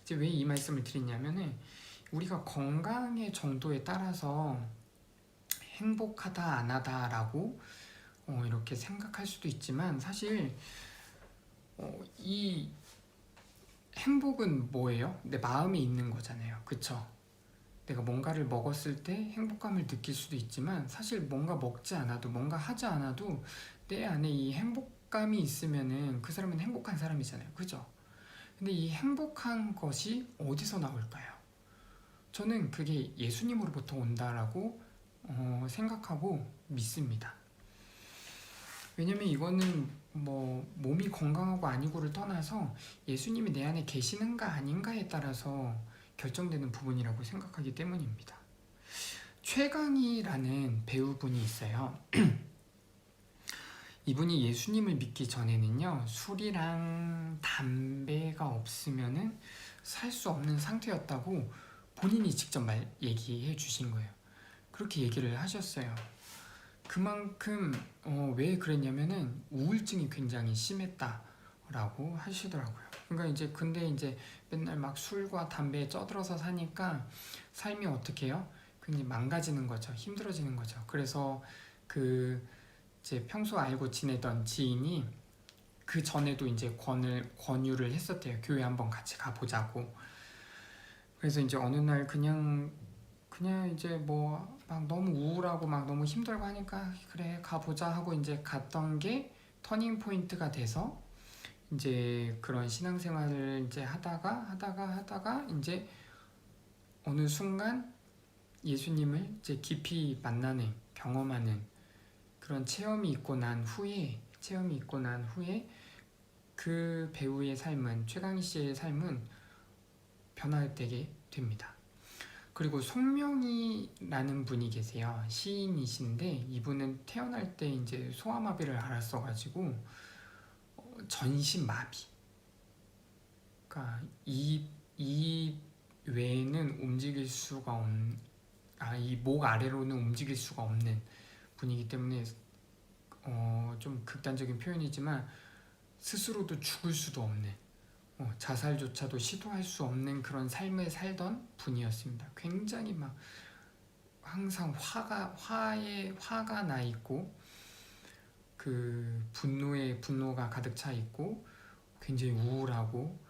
이제 왜 이 말씀을 드리냐면은 우리가 건강의 정도에 따라서 행복하다 안 하다라고 이렇게 생각할 수도 있지만 사실 이 행복은 뭐예요? 내 마음에 있는 거잖아요. 그쵸? 내가 뭔가를 먹었을 때 행복감을 느낄 수도 있지만 사실 뭔가 먹지 않아도 뭔가 하지 않아도 내 안에 이 행복감이 있으면은 그 사람은 행복한 사람이잖아요. 그죠? 근데 이 행복한 것이 어디서 나올까요? 저는 그게 예수님으로부터 온다라고 생각하고 믿습니다. 왜냐면 이거는 뭐 몸이 건강하고 아니고를 떠나서 예수님이 내 안에 계시는가 아닌가에 따라서 결정되는 부분이라고 생각하기 때문입니다. 최강희라는 배우분이 있어요. 이분이 예수님을 믿기 전에는요, 술이랑 담배가 없으면은 살 수 없는 상태였다고 본인이 직접 얘기해 주신 거예요. 그렇게 얘기를 하셨어요. 그만큼 왜 그랬냐면은 우울증이 굉장히 심했다라고 하시더라고요. 그러니까 이제 근데 이제 맨날 막 술과 담배에 쪄들어서 사니까 삶이 어떻게 해요? 굉장히 망가지는 거죠. 힘들어지는 거죠. 그래서 그 이제 평소 알고 지내던 지인이 그 전에도 이제 권유를 했었대요. 교회 한번 같이 가보자고. 그래서 이제 어느 날 그냥 이제 뭐 막 너무 우울하고 막 너무 힘들고 하니까 그래 가보자 하고 이제 갔던 게 터닝 포인트가 돼서 이제 그런 신앙생활을 이제 하다가 이제 어느 순간 예수님을 이제 깊이 만나는 경험하는 그런 체험이 있고 난 후에 그 배우의 삶은 최강희 씨의 삶은 변화되게 됩니다. 그리고 송명희라는 분이 계세요. 시인이신데 이분은 태어날 때 이제 소아마비를 앓았어가지고 전신마비. 그러니까 이 외에는 움직일 수가 없는, 이 목 아래로는 움직일 수가 없는 분이기 때문에 좀 극단적인 표현이지만 스스로도 죽을 수도 없는. 자살조차도 시도할 수 없는 그런 삶을 살던 분이었습니다. 굉장히 막 항상 화가 나 있고 그 분노가 가득 차 있고 굉장히 우울하고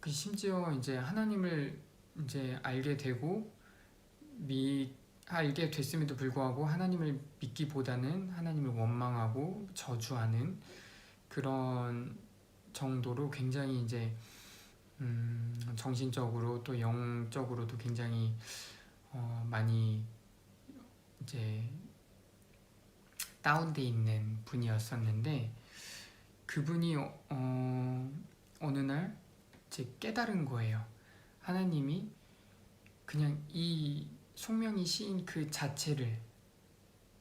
심지어 이제 하나님을 이제 알게 됐음에도 불구하고 하나님을 믿기보다는 하나님을 원망하고 저주하는 그런 정도로 굉장히 이제 정신적으로 또 영적으로도 굉장히 많이 이제 다운돼 있는 분이었었는데 그분이 어느 날 이제 깨달은 거예요. 하나님이 그냥 이 송명희 시인 그 자체를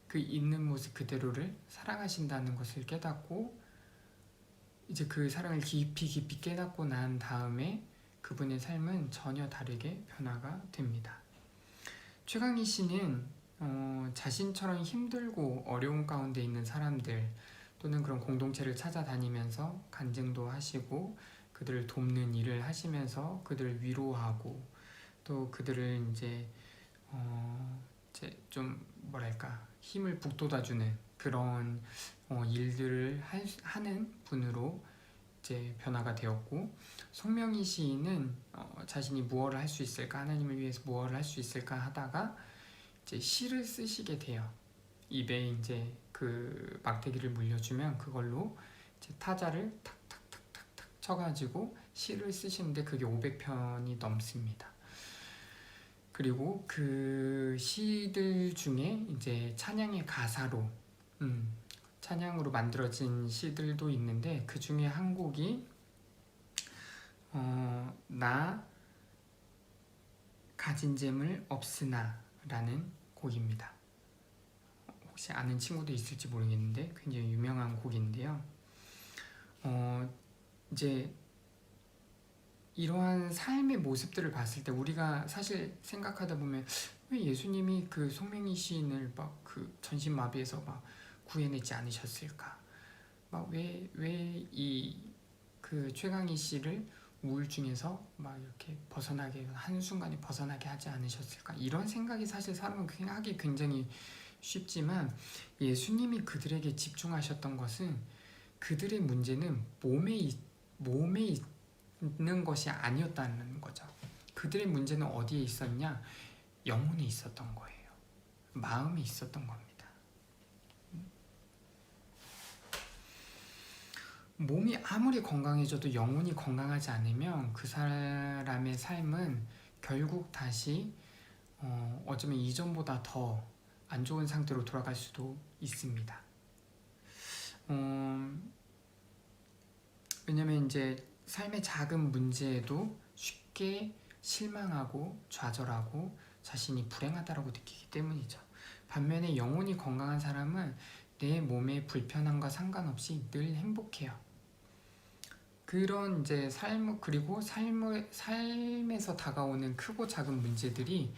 그 있는 모습 그대로를 사랑하신다는 것을 깨닫고 이제 그 사랑을 깊이 깨닫고 난 다음에 그분의 삶은 전혀 다르게 변화가 됩니다. 최강희 씨는 자신처럼 힘들고 어려운 가운데 있는 사람들 또는 그런 공동체를 찾아다니면서 간증도 하시고 그들을 돕는 일을 하시면서 그들을 위로하고 또 그들을 이제 좀 뭐랄까 힘을 북돋아주는 그런 일들을 하는 분으로 이제 변화가 되었고 송명희 시인은 자신이 무엇을 할 수 있을까 하나님을 위해서 무엇을 할 수 있을까 하다가 이제 시를 쓰시게 돼요. 입에 이제 그 막대기를 물려주면 그걸로 이제 타자를 탁탁탁탁탁 쳐가지고 시를 쓰시는데 그게 500편이 넘습니다. 그리고 그 시들 중에 이제 찬양의 가사로 찬양으로 만들어진 시들도 있는데 그 중에 한 곡이 나 가진 재물 없으나 라는 곡입니다. 혹시 아는 친구도 있을지 모르겠는데 굉장히 유명한 곡인데요. 이제 이러한 삶의 모습들을 봤을 때 우리가 사실 생각하다 보면 왜 예수님이 그 송명희 시인을 막 그 전신마비에서 막 구해내지 않으셨을까? 막 왜 이 그 최강희 씨를 우울증에서 막 이렇게 벗어나게 한순간에 벗어나게 하지 않으셨을까? 이런 생각이 사실 사람은 하기 굉장히 쉽지만 예수님이 그들에게 집중하셨던 것은 그들의 문제는 몸에 있는 것이 아니었다는 거죠. 그들의 문제는 어디에 있었냐? 영혼에 있었던 거예요. 마음에 있었던 겁니다. 몸이 아무리 건강해져도 영혼이 건강하지 않으면 그 사람의 삶은 결국 다시 어쩌면 이전보다 더 안 좋은 상태로 돌아갈 수도 있습니다. 왜냐면 이제 삶의 작은 문제에도 쉽게 실망하고 좌절하고 자신이 불행하다라고 느끼기 때문이죠. 반면에 영혼이 건강한 사람은 내 몸의 불편함과 상관없이 늘 행복해요. 그런 이제 그리고 삶에서 다가오는 크고 작은 문제들이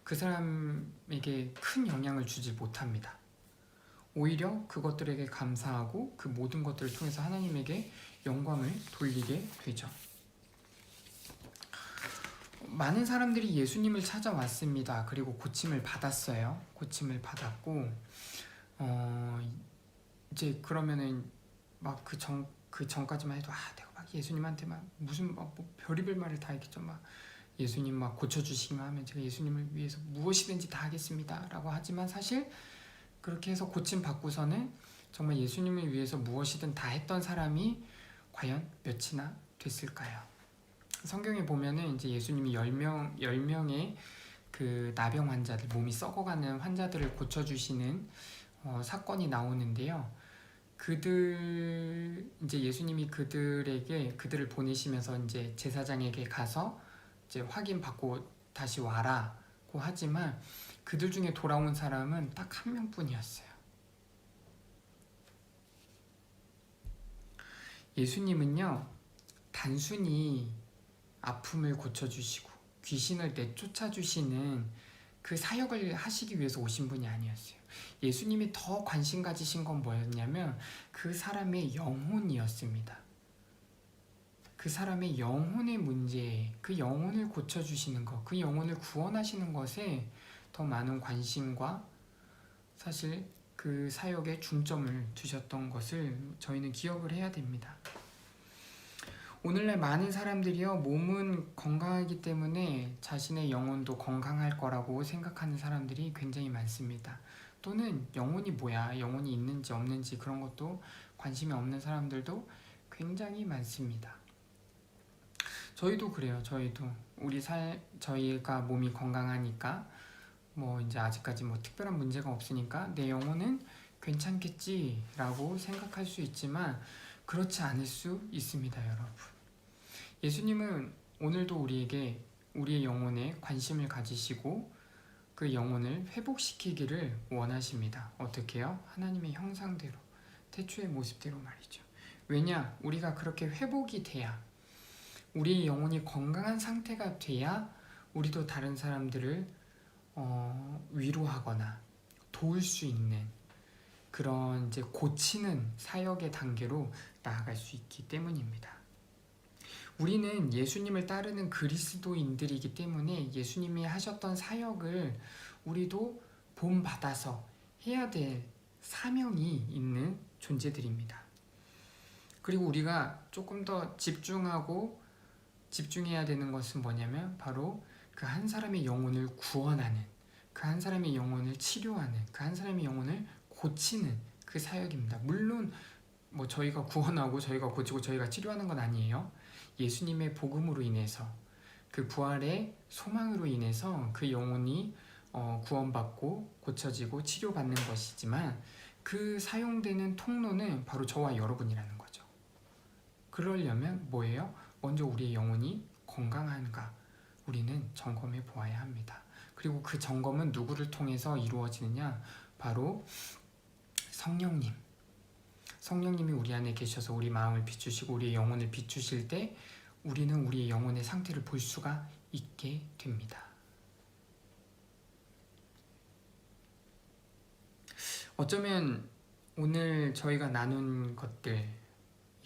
그 사람에게 큰 영향을 주지 못합니다. 오히려 그것들에게 감사하고 그 모든 것들을 통해서 하나님에게 영광을 돌리게 되죠. 많은 사람들이 예수님을 찾아왔습니다. 그리고 고침을 받았어요. 고침을 받았고 이제 그러면은 막 그 전까지만 해도 내가 막 예수님한테 막 무슨 뭐 별의별 말을 다 했겠죠. 막 예수님 막 고쳐주시기만 하면 제가 예수님을 위해서 무엇이든지 다 하겠습니다 라고 하지만 사실 그렇게 해서 고침 받고서는 정말 예수님을 위해서 무엇이든 다 했던 사람이 과연 몇이나 됐을까요? 성경에 보면은 이제 예수님이 10명의 그 나병 환자들, 몸이 썩어가는 환자들을 고쳐주시는 사건이 나오는데요. 이제 예수님이 그들을 보내시면서 이제 제사장에게 가서 이제 확인받고 다시 와라고 하지만 그들 중에 돌아온 사람은 딱 한 명뿐이었어요. 예수님은요, 단순히 아픔을 고쳐주시고 귀신을 내쫓아주시는 그 사역을 하시기 위해서 오신 분이 아니었어요. 예수님이 더 관심 가지신 건 뭐였냐면 그 사람의 영혼이었습니다. 그 사람의 영혼의 문제, 그 영혼을 고쳐주시는 것, 그 영혼을 구원하시는 것에 더 많은 관심과 사실 그 사역에 중점을 두셨던 것을 저희는 기억을 해야 됩니다. 오늘날 많은 사람들이요, 몸은 건강하기 때문에 자신의 영혼도 건강할 거라고 생각하는 사람들이 굉장히 많습니다. 또는 영혼이 뭐야, 영혼이 있는지 없는지 그런 것도 관심이 없는 사람들도 굉장히 많습니다. 저희도 그래요. 저희가 몸이 건강하니까 뭐 이제 아직까지 뭐 특별한 문제가 없으니까 내 영혼은 괜찮겠지라고 생각할 수 있지만 그렇지 않을 수 있습니다, 여러분. 예수님은 오늘도 우리에게 우리의 영혼에 관심을 가지시고 그 영혼을 회복시키기를 원하십니다. 어떻게요? 하나님의 형상대로, 태초의 모습대로 말이죠. 왜냐? 우리가 그렇게 회복이 돼야, 우리의 영혼이 건강한 상태가 돼야 우리도 다른 사람들을 위로하거나 도울 수 있는 그런 이제 고치는 사역의 단계로 나아갈 수 있기 때문입니다. 우리는 예수님을 따르는 그리스도인들이기 때문에 예수님이 하셨던 사역을 우리도 본받아서 해야 될 사명이 있는 존재들입니다. 그리고 우리가 조금 더 집중해야 되는 것은 뭐냐면 바로 그 한 사람의 영혼을 구원하는, 그 한 사람의 영혼을 치료하는, 그 한 사람의 영혼을 고치는 그 사역입니다. 물론 뭐 저희가 구원하고 저희가 고치고 저희가 치료하는 건 아니에요. 예수님의 복음으로 인해서 그 부활의 소망으로 인해서 그 영혼이 구원받고 고쳐지고 치료받는 것이지만 그 사용되는 통로는 바로 저와 여러분이라는 거죠. 그러려면 뭐예요? 먼저 우리의 영혼이 건강한가 우리는 점검해 보아야 합니다. 그리고 그 점검은 누구를 통해서 이루어지느냐? 바로 성령님이 우리 안에 계셔서 우리 마음을 비추시고 우리의 영혼을 비추실 때 우리는 우리의 영혼의 상태를 볼 수가 있게 됩니다. 어쩌면 오늘 저희가 나눈 것들,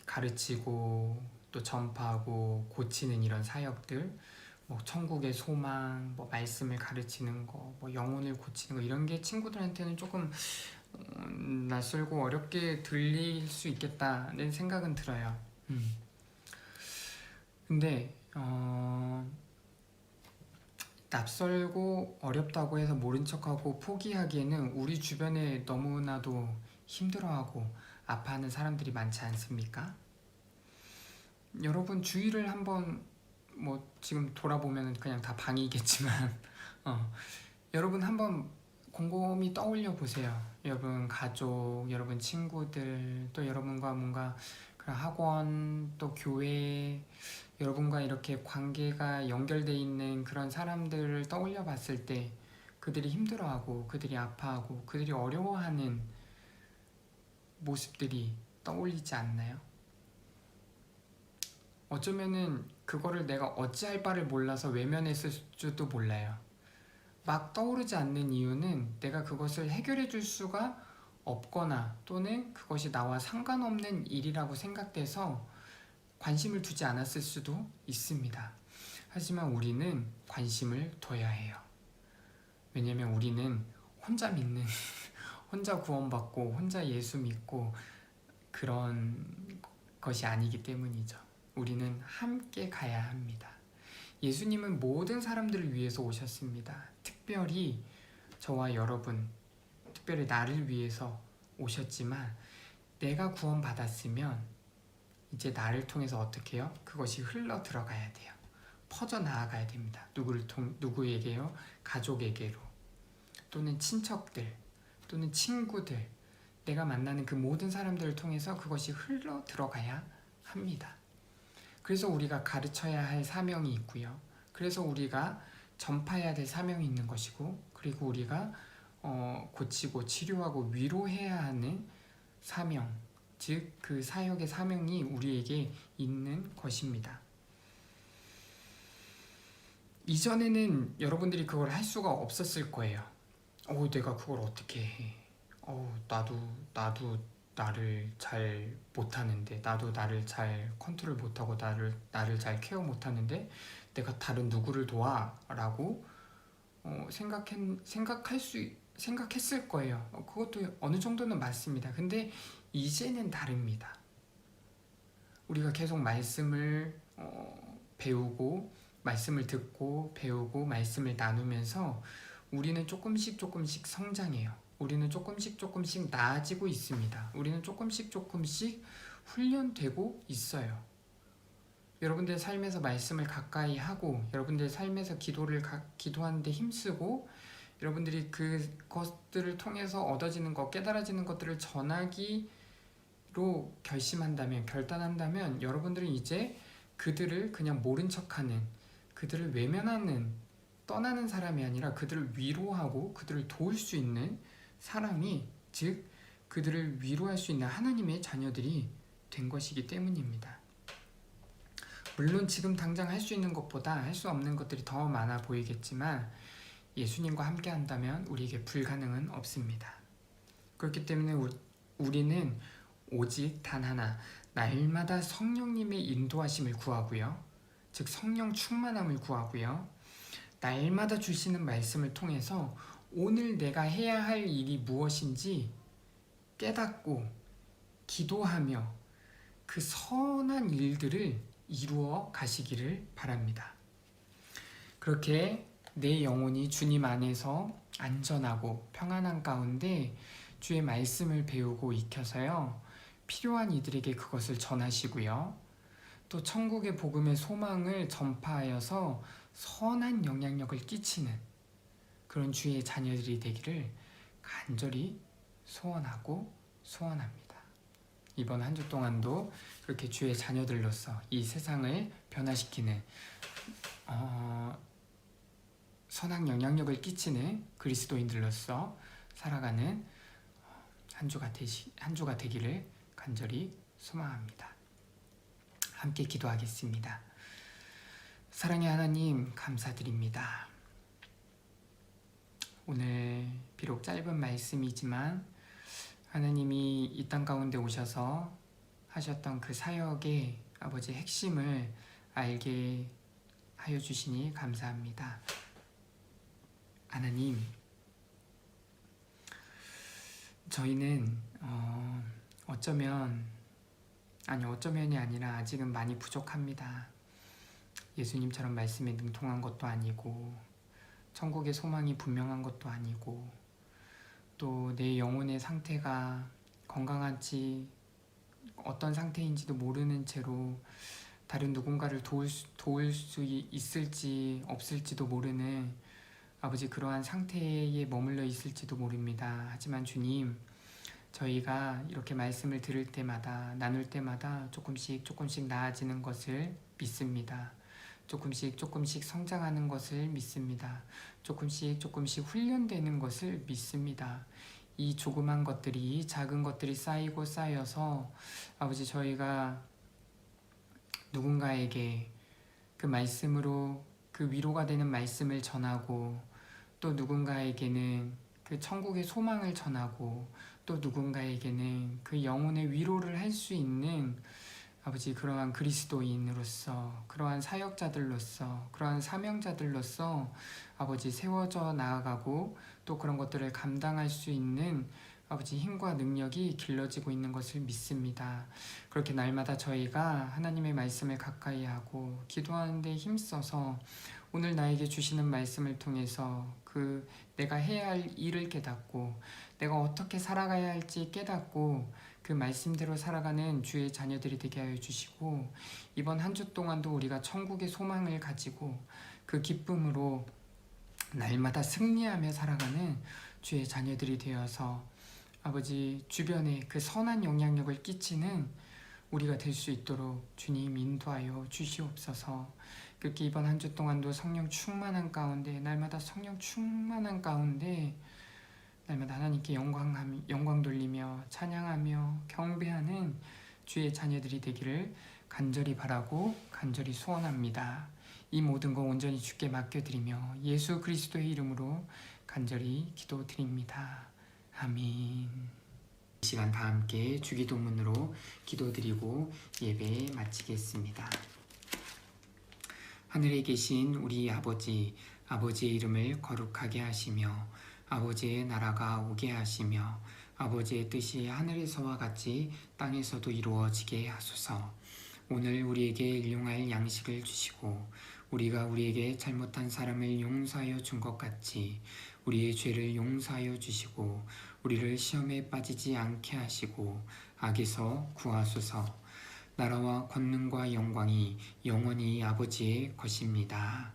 가르치고 또 전파하고 고치는 이런 사역들, 뭐 천국의 소망, 뭐 말씀을 가르치는 거, 뭐 영혼을 고치는 거, 이런 게 친구들한테는 조금 낯설고 어렵게 들릴 수 있겠다는 생각은 들어요. 근데 낯설고 어렵다고 해서 모른 척하고 포기하기에는 우리 주변에 너무나도 힘들어하고 아파하는 사람들이 많지 않습니까? 여러분 주위를 한번 뭐 지금 돌아보면 그냥 다 방이겠지만 여러분 한번 곰곰이 떠올려 보세요. 여러분 가족, 여러분 친구들, 또 여러분과 뭔가 그런 학원, 또 교회, 여러분과 이렇게 관계가 연결돼 있는 그런 사람들을 떠올려 봤을 때 그들이 힘들어하고 그들이 아파하고 그들이 어려워하는 모습들이 떠올리지 않나요? 어쩌면은 그거를 내가 어찌할 바를 몰라서 외면했을 줄도 몰라요. 막 떠오르지 않는 이유는 내가 그것을 해결해 줄 수가 없거나 또는 그것이 나와 상관없는 일이라고 생각돼서 관심을 두지 않았을 수도 있습니다. 하지만 우리는 관심을 둬야 해요. 왜냐면 우리는 혼자 믿는, 혼자 구원받고 혼자 예수 믿고 그런 것이 아니기 때문이죠. 우리는 함께 가야 합니다. 예수님은 모든 사람들을 위해서 오셨습니다. 특별히 저와 여러분, 특별히 나를 위해서 오셨지만 내가 구원받았으면 이제 나를 통해서 어떻게 해요? 그것이 흘러 들어가야 돼요. 퍼져 나아가야 됩니다. 누구에게요? 가족에게로, 또는 친척들, 또는 친구들, 내가 만나는 그 모든 사람들을 통해서 그것이 흘러 들어가야 합니다. 그래서 우리가 가르쳐야 할 사명이 있고요. 그래서 우리가 전파해야 될 사명이 있는 것이고, 그리고 우리가 고치고 치료하고 위로해야 하는 사명, 즉 그 사역의 사명이 우리에게 있는 것입니다. 이전에는 여러분들이 그걸 할 수가 없었을 거예요. 내가 그걸 어떻게 해? 나도 나를 잘 못하는데, 나도 나를 잘 컨트롤 못하고 나를 잘 케어 못하는데 내가 다른 누구를 도와? 라고 생각했을 거예요. 그것도 어느 정도는 맞습니다. 근데 이제는 다릅니다. 우리가 계속 말씀을 배우고 말씀을 듣고 배우고 말씀을 나누면서 우리는 조금씩 성장해요. 우리는 조금씩 나아지고 있습니다. 우리는 조금씩 훈련되고 있어요. 여러분들의 삶에서 말씀을 가까이 하고 여러분들의 삶에서 기도하는데 힘쓰고 여러분들이 그것들을 통해서 얻어지는 것, 깨달아지는 것들을 전하기로 결단한다면 여러분들은 이제 그들을 그냥 모른 척하는, 그들을 외면하는, 떠나는 사람이 아니라 그들을 위로하고 그들을 도울 수 있는 사람이, 즉 그들을 위로할 수 있는 하나님의 자녀들이 된 것이기 때문입니다. 물론 지금 당장 할 수 있는 것보다 할 수 없는 것들이 더 많아 보이겠지만 예수님과 함께 한다면 우리에게 불가능은 없습니다. 그렇기 때문에 우리는 오직 단 하나, 날마다 성령님의 인도하심을 구하고요. 즉 성령 충만함을 구하고요. 날마다 주시는 말씀을 통해서 오늘 내가 해야 할 일이 무엇인지 깨닫고 기도하며 그 선한 일들을 이루어 가시기를 바랍니다. 그렇게 내 영혼이 주님 안에서 안전하고 평안한 가운데 주의 말씀을 배우고 익혀서요. 필요한 이들에게 그것을 전하시고요. 또 천국의 복음의 소망을 전파하여서 선한 영향력을 끼치는 그런 주의 자녀들이 되기를 간절히 소원하고 소원합니다. 이번 한 주 동안도 그렇게 주의 자녀들로서 이 세상을 변화시키는 선한 영향력을 끼치는 그리스도인들로서 살아가는 한 주가 되기를 간절히 소망합니다. 함께 기도하겠습니다. 사랑의 하나님, 감사드립니다. 오늘 비록 짧은 말씀이지만 하나님이 이 땅 가운데 오셔서 하셨던 그 사역의 아버지 핵심을 알게 하여 주시니 감사합니다. 하나님, 저희는 어쩌면이 아니라 아직은 많이 부족합니다. 예수님처럼 말씀에 능통한 것도 아니고 천국의 소망이 분명한 것도 아니고 또 내 영혼의 상태가 건강한지 어떤 상태인지도 모르는 채로 다른 누군가를 도울 수 있을지 없을지도 모르는 아버지 그러한 상태에 머물러 있을지도 모릅니다. 하지만 주님, 저희가 이렇게 말씀을 들을 때마다 나눌 때마다 조금씩 나아지는 것을 믿습니다. 조금씩 성장하는 것을 믿습니다. 조금씩 훈련되는 것을 믿습니다. 이 조그만 것들이 작은 것들이 쌓여서 아버지 저희가 누군가에게 그 말씀으로 그 위로가 되는 말씀을 전하고 또 누군가에게는 그 천국의 소망을 전하고 또 누군가에게는 그 영혼의 위로를 할 수 있는 아버지 그러한 그리스도인으로서 그러한 사역자들로서 그러한 사명자들로서 아버지 세워져 나아가고 또 그런 것들을 감당할 수 있는 아버지 힘과 능력이 길러지고 있는 것을 믿습니다. 그렇게 날마다 저희가 하나님의 말씀을 가까이 하고 기도하는 데 힘써서 오늘 나에게 주시는 말씀을 통해서 그 내가 해야 할 일을 깨닫고 내가 어떻게 살아가야 할지 깨닫고 그 말씀대로 살아가는 주의 자녀들이 되게 하여 주시고 이번 한 주 동안도 우리가 천국의 소망을 가지고 그 기쁨으로 날마다 승리하며 살아가는 주의 자녀들이 되어서 아버지 주변에 그 선한 영향력을 끼치는 우리가 될 수 있도록 주님 인도하여 주시옵소서. 그렇게 이번 한 주 동안도 성령 충만한 가운데 날마다 성령 충만한 가운데 날마다 하나님께 영광 돌리며 찬양하며 경배하는 주의 자녀들이 되기를 간절히 바라고 간절히 소원합니다. 이 모든 거 온전히 주께 맡겨드리며 예수 그리스도의 이름으로 간절히 기도드립니다. 아멘. 이 시간 다 함께 주기도문으로 기도드리고 예배 마치겠습니다. 하늘에 계신 우리 아버지, 아버지의 이름을 거룩하게 하시며 아버지의 나라가 오게 하시며 아버지의 뜻이 하늘에서와 같이 땅에서도 이루어지게 하소서. 오늘 우리에게 일용할 양식을 주시고 우리가 우리에게 잘못한 사람을 용서하여 준 것 같이 우리의 죄를 용서하여 주시고 우리를 시험에 빠지지 않게 하시고 악에서 구하소서. 나라와 권능과 영광이 영원히 아버지의 것입니다.